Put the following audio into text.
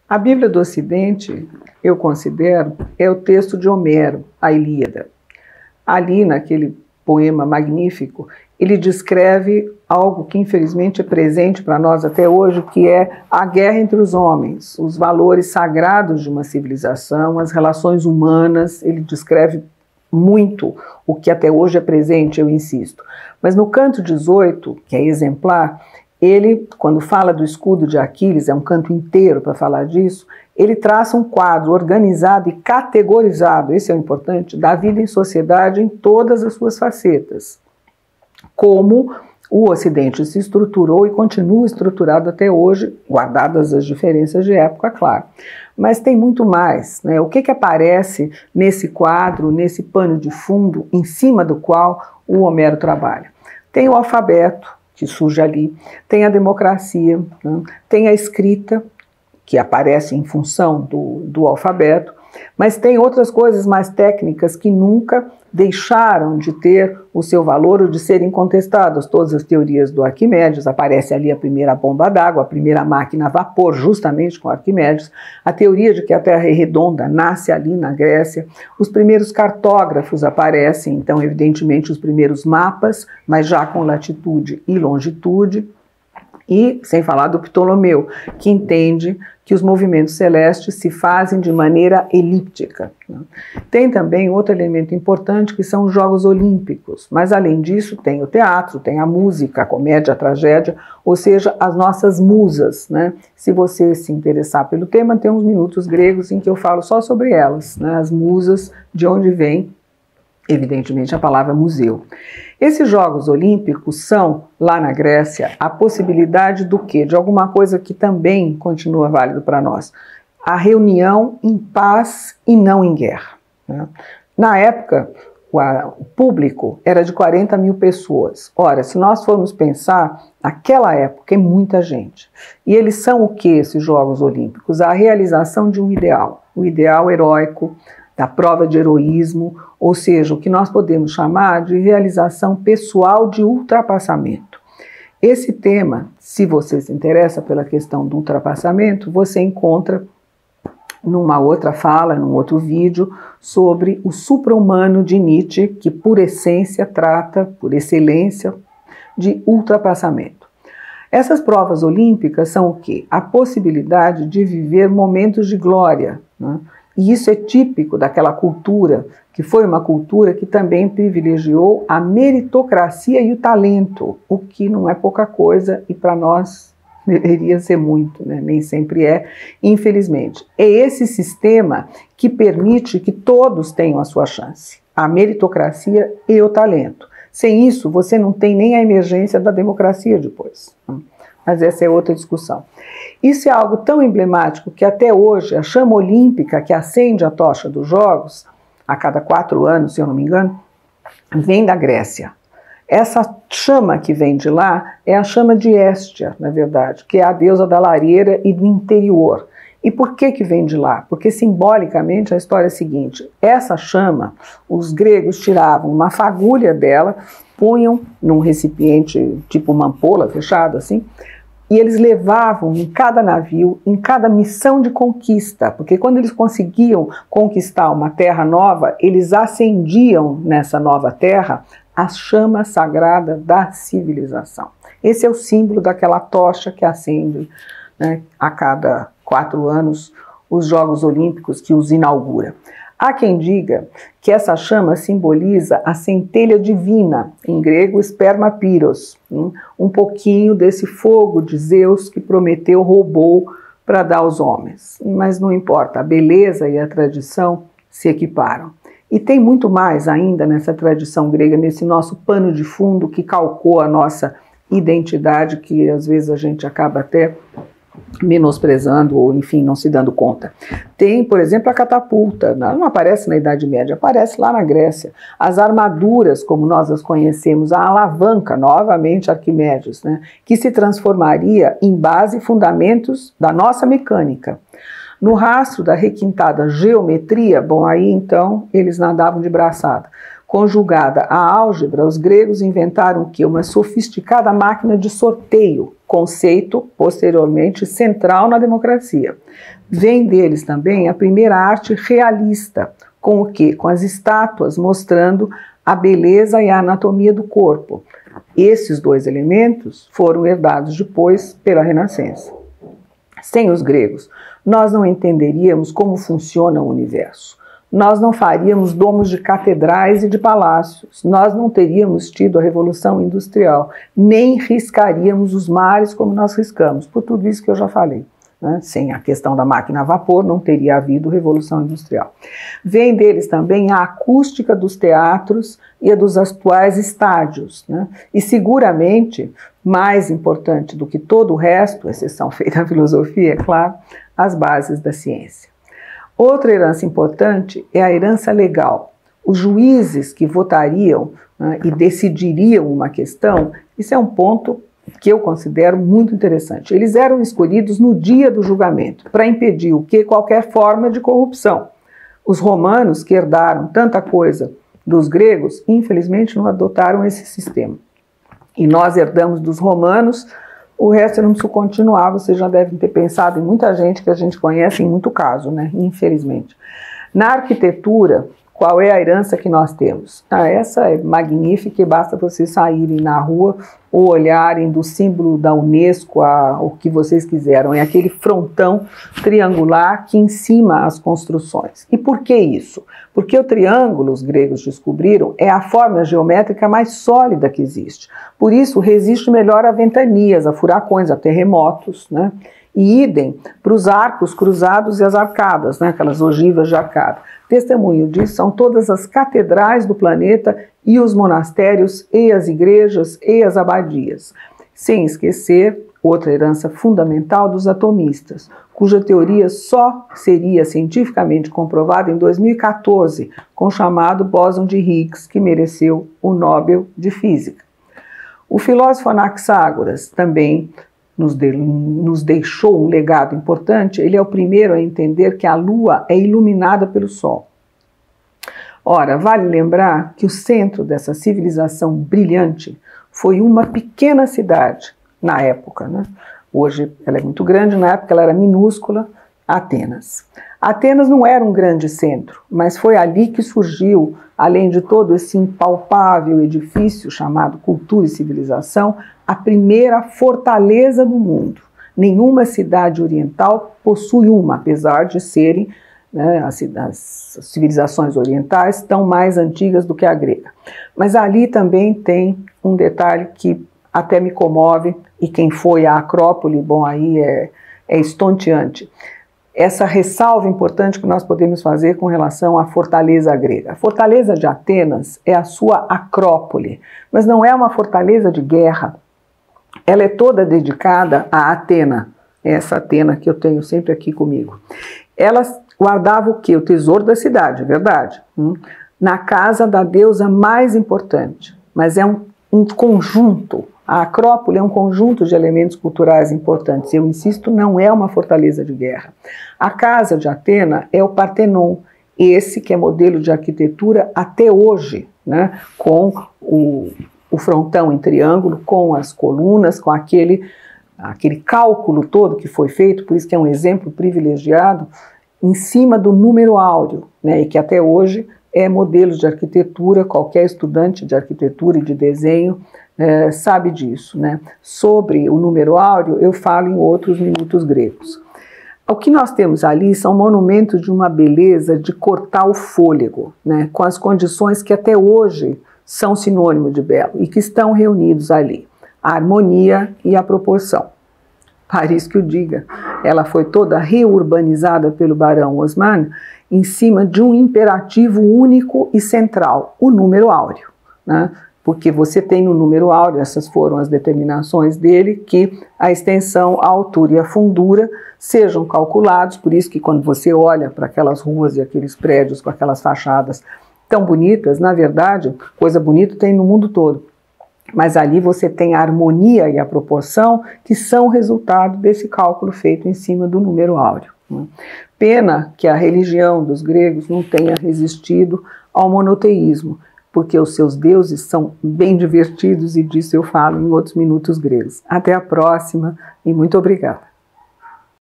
A Bíblia do Ocidente, eu considero, é o texto de Homero, a Ilíada. Ali, naquele poema magnífico, ele descreve algo que infelizmente é presente para nós até hoje, que é a guerra entre os homens, os valores sagrados de uma civilização, as relações humanas. Ele descreve muito o que até hoje é presente, eu insisto. Mas no canto 18, que é exemplar, ele, quando fala do escudo de Aquiles, é um canto inteiro para falar disso, ele traça um quadro organizado e categorizado, esse é o importante, da vida em sociedade em todas as suas facetas. Como o Ocidente se estruturou e continua estruturado até hoje, guardadas as diferenças de época, claro. Mas tem muito mais, né? O que aparece nesse quadro, nesse pano de fundo, em cima do qual o Homero trabalha? Tem o alfabeto, que surge ali, tem a democracia, né? Tem a escrita, que aparece em função do alfabeto, mas tem outras coisas mais técnicas que nunca deixaram de ter o seu valor ou de serem contestadas. Todas as teorias do Arquimedes, aparece ali a primeira bomba d'água, a primeira máquina a vapor, justamente com Arquimedes, a teoria de que a Terra é redonda nasce ali na Grécia, os primeiros cartógrafos aparecem, então evidentemente os primeiros mapas, mas já com latitude e longitude, e sem falar do Ptolomeu, que entende que os movimentos celestes se fazem de maneira elíptica. Tem também outro elemento importante, que são os Jogos Olímpicos, mas além disso tem o teatro, tem a música, a comédia, a tragédia, ou seja, as nossas musas, né? Se você se interessar pelo tema, tem uns minutos gregos em que eu falo só sobre elas, né? As musas, de onde vem, evidentemente, a palavra museu. Esses Jogos Olímpicos são, lá na Grécia, a possibilidade do quê? De alguma coisa que também continua válido para nós. A reunião em paz e não em guerra, né? Na época, o público era de 40 mil pessoas. Ora, se nós formos pensar, naquela época é muita gente. E eles são o que, esses Jogos Olímpicos? A realização de um ideal. O ideal heróico, da prova de heroísmo, ou seja, o que nós podemos chamar de realização pessoal de ultrapassamento. Esse tema, se você se interessa pela questão do ultrapassamento, você encontra numa outra fala, num outro vídeo, sobre o supra-humano de Nietzsche, que por essência trata, por excelência, de ultrapassamento. Essas provas olímpicas são o quê? A possibilidade de viver momentos de glória, né? E isso é típico daquela cultura, que foi uma cultura que também privilegiou a meritocracia e o talento, o que não é pouca coisa e para nós deveria ser muito, né? Nem sempre é, infelizmente. É esse sistema que permite que todos tenham a sua chance, a meritocracia e o talento. Sem isso, você não tem nem a emergência da democracia depois. Mas essa é outra discussão. Isso é algo tão emblemático que até hoje a chama olímpica que acende a tocha dos Jogos, a cada 4 anos, se eu não me engano, vem da Grécia. Essa chama que vem de lá é a chama de Héstia, na verdade, que é a deusa da lareira e do interior. E por que vem de lá? Porque simbolicamente a história é a seguinte: essa chama, os gregos tiravam uma fagulha dela, punham num recipiente tipo uma ampola fechada assim, e eles levavam em cada navio, em cada missão de conquista, porque quando eles conseguiam conquistar uma terra nova, eles acendiam nessa nova terra a chama sagrada da civilização. Esse é o símbolo daquela tocha que acende, né, a cada 4 anos, os Jogos Olímpicos que os inaugura. Há quem diga que essa chama simboliza a centelha divina, em grego spermapyros, um pouquinho desse fogo de Zeus que Prometeu roubou para dar aos homens. Mas não importa, a beleza e a tradição se equiparam. E tem muito mais ainda nessa tradição grega, nesse nosso pano de fundo que calcou a nossa identidade, que às vezes a gente acaba até menosprezando ou, enfim, não se dando conta. Tem, por exemplo, a catapulta, não aparece na Idade Média, aparece lá na Grécia. As armaduras, como nós as conhecemos, a alavanca, novamente Arquimedes, né, que se transformaria em base e fundamentos da nossa mecânica. No rastro da requintada geometria, bom, aí então eles nadavam de braçada. Conjugada à álgebra, os gregos inventaram o quê? Uma sofisticada máquina de sorteio, conceito posteriormente central na democracia. Vem deles também a primeira arte realista, com o quê? Com as estátuas mostrando a beleza e a anatomia do corpo. Esses dois elementos foram herdados depois pela Renascença. Sem os gregos, nós não entenderíamos como funciona o universo. Nós não faríamos domos de catedrais e de palácios. Nós não teríamos tido a Revolução Industrial, nem riscaríamos os mares como nós riscamos, por tudo isso que eu já falei. Sem a questão da máquina a vapor, não teria havido Revolução Industrial. Vem deles também a acústica dos teatros e a dos atuais estádios, né? E seguramente, mais importante do que todo o resto, exceção feita da filosofia, é claro, as bases da ciência. Outra herança importante é a herança legal. Os juízes que votariam, né, e decidiriam uma questão, isso é um ponto que eu considero muito interessante. Eles eram escolhidos no dia do julgamento, para impedir o quê? Qualquer forma de corrupção. Os romanos, que herdaram tanta coisa dos gregos, infelizmente não adotaram esse sistema. E nós herdamos dos romanos, o resto eu não preciso continuar, vocês já devem ter pensado em muita gente que a gente conhece em muito caso, né? Infelizmente. Na arquitetura, qual é a herança que nós temos? Essa é magnífica e basta vocês saírem na rua ou olharem do símbolo da Unesco o que vocês quiseram. É aquele frontão triangular que encima as construções. E por que isso? Porque o triângulo, os gregos descobriram, é a forma geométrica mais sólida que existe. Por isso resiste melhor a ventanias, a furacões, a terremotos, né? E idem para os arcos cruzados e as arcadas, né? Aquelas ogivas de arcada. Testemunho disso são todas as catedrais do planeta e os monastérios e as igrejas e as abadias. Sem esquecer outra herança fundamental dos atomistas, cuja teoria só seria cientificamente comprovada em 2014, com o chamado bóson de Higgs, que mereceu o Nobel de Física. O filósofo Anaxágoras também nos deixou um legado importante. Ele é o primeiro a entender que a Lua é iluminada pelo Sol. Ora, vale lembrar que o centro dessa civilização brilhante foi uma pequena cidade na época, né? Hoje ela é muito grande, na época ela era minúscula, Atenas. Atenas não era um grande centro, mas foi ali que surgiu, além de todo esse impalpável edifício chamado cultura e civilização, a primeira fortaleza do mundo. Nenhuma cidade oriental possui uma, apesar de serem, né, as civilizações orientais tão mais antigas do que a grega. Mas ali também tem um detalhe que até me comove, e quem foi à Acrópole, bom, aí é estonteante. Essa ressalva importante que nós podemos fazer com relação à fortaleza grega. A fortaleza de Atenas é a sua Acrópole, mas não é uma fortaleza de guerra. Ela é toda dedicada a Atena, essa Atena que eu tenho sempre aqui comigo. Ela guardava o quê? O tesouro da cidade, é verdade? Na casa da deusa mais importante, mas é um conjunto. A Acrópole é um conjunto de elementos culturais importantes. Eu insisto, não é uma fortaleza de guerra. A casa de Atena é o Partenon, esse que é modelo de arquitetura até hoje, né? Com o frontão em triângulo, com as colunas, com aquele cálculo todo que foi feito, por isso que é um exemplo privilegiado, em cima do número áureo, né? E que até hoje é modelo de arquitetura, qualquer estudante de arquitetura e de desenho sabe disso, né? Sobre o número áureo eu falo em outros minutos gregos. O que nós temos ali são monumentos de uma beleza de cortar o fôlego, né? Com as condições que até hoje são sinônimo de belo e que estão reunidos ali, a harmonia e a proporção. Paris que o diga, ela foi toda reurbanizada pelo Barão Haussmann em cima de um imperativo único e central, o número áureo, né? Porque você tem no número áureo, essas foram as determinações dele, que a extensão, a altura e a fundura sejam calculados, por isso que quando você olha para aquelas ruas e aqueles prédios com aquelas fachadas tão bonitas, na verdade, coisa bonita tem no mundo todo, mas ali você tem a harmonia e a proporção que são resultado desse cálculo feito em cima do número áureo. Pena que a religião dos gregos não tenha resistido ao monoteísmo. porque os seus deuses são bem divertidos e disso eu falo em outros minutos gregos. Até a próxima e muito obrigada.